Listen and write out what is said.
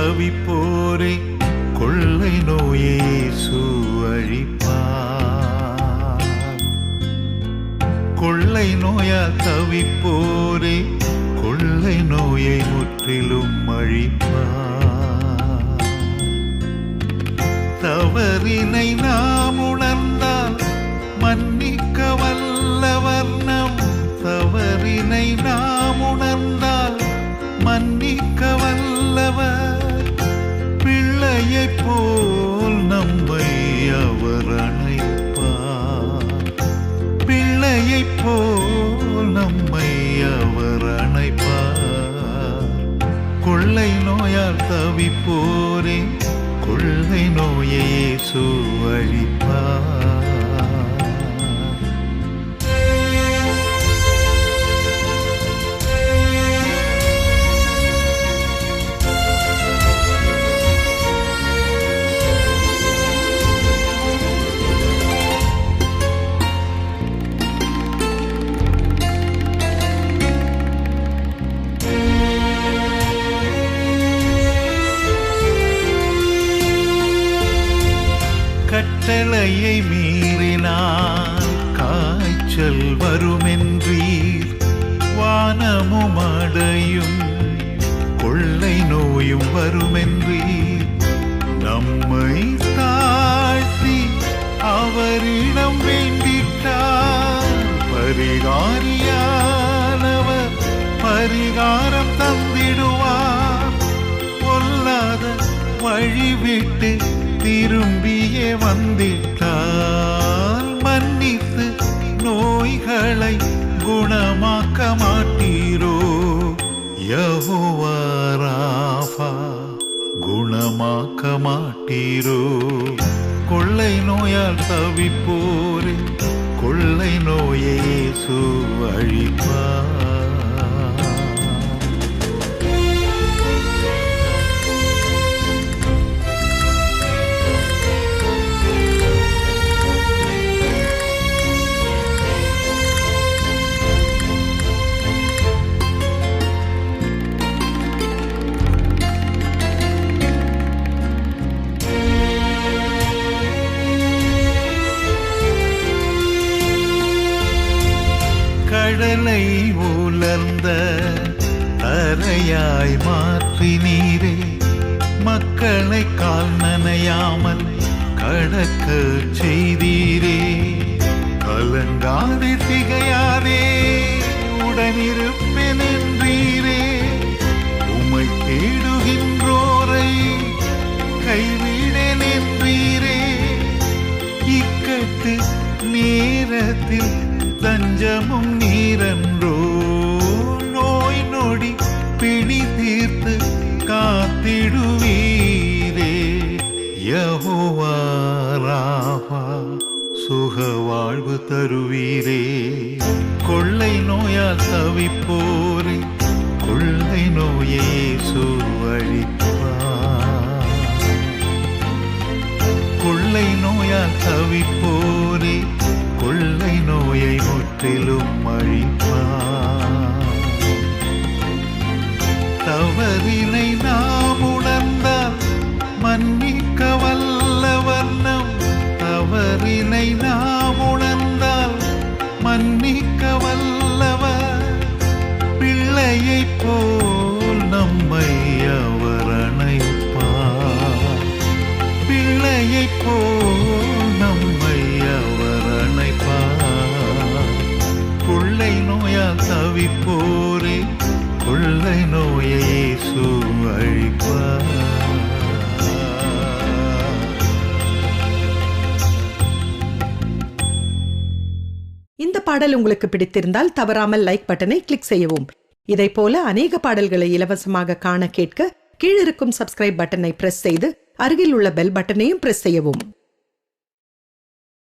தவிப்போரை கொள்ளை நோயை இயேசு அழிப்பார். கொள்ளை நோயால் தவிப்போரை கொள்ளை நோயை முற்றிலும் அழிப்பார். தவறினை நாம் உணர்ந்தால் மன்னிக்க வல்லவர் நம் தவறினை நாம் உணர்ந்தால் மன்னிக்க வல்லவர். பிள்ளையைப் போல் நம்மை அவர் அணைப்பார். பிள்ளையைப் போல் நம்மை அவர் அணைப்பார். கொள்ளை நோயால் தவிப்போரே கொள்ளை நோயை இயேசு அழிப்பார். கட்டளையை மீறினார் காய்ச்சல் வருமென்றீர். வானமும் அடையும் கொள்ளை நோயும் வருமென்றீர். நம்மை தாழ்த்தி அவரிடம் வேண்டிட்டார். பரிகாரியானவர் பரிகாரம் தந்திடுவார். பொல்லாத வழிவிட்டு திரும்பியே வந்திட்டால் மன்னித்து நோய்களை குணமாக்க மாட்டீரோ? யெகோவா ராஃபா குணமாக்க மாட்டீரோ? கொள்ளை நோயால் தவிப்போரே கொள்ளை நோயை இயேசு அழிப்பார். கடலை உலர்ந்த அறையாய் மாற்றினீரே. மக்களை கால் நனையாமல் கடக்க செய்தீரே. கலங்காதே திகையாதே உடனிருப்பேன் என்றீரே. உம்மை தேடுகின்றோரை கைவிடேன் என்றீரே. இக்கட்டு நேரத்தில் தஞ்சமும் நீரன்றோ? நோய் நொடி பிணி தீர்த்து காத்திடுவீரே. யெகோவா ராஃபா சுக வாழ்வு தருவீரே. கொள்ளை நோயால் தவிப்போரே கொள்ளை நோயை இயேசு அழிப்பார். கொள்ளை நோயால் தவிப்போரே கொள்ளை நோயை முற்றிலும் அழிப்பார். தவறினை நாம் உணர்ந்தால் மன்னிக்க வல்லவர் நம் தவறினை நாம் உணர்ந்தால் மன்னிக்க வல்லவர். பிள்ளையைப் போல் நம்மை அவர் அணைப்பார். பிள்ளையைப் போல் நம்மை அவர் அணைப்பார். கொள்ளை நோயால் தவிப்போரே கொள்ளை நோயை இயேசு அழிப்பார். இந்த பாடல் உங்களுக்கு பிடித்திருந்தால் தவறாமல் லைக் பட்டனை கிளிக் செய்யவும். இதைப்போல அநேக பாடல்களை இலவசமாக காண கேட்க கீழிருக்கும் சப்ஸ்கிரைப் பட்டனை பிரஸ் செய்து அருகில் உள்ள பெல் பட்டனையும் பிரஸ் செய்யவும்.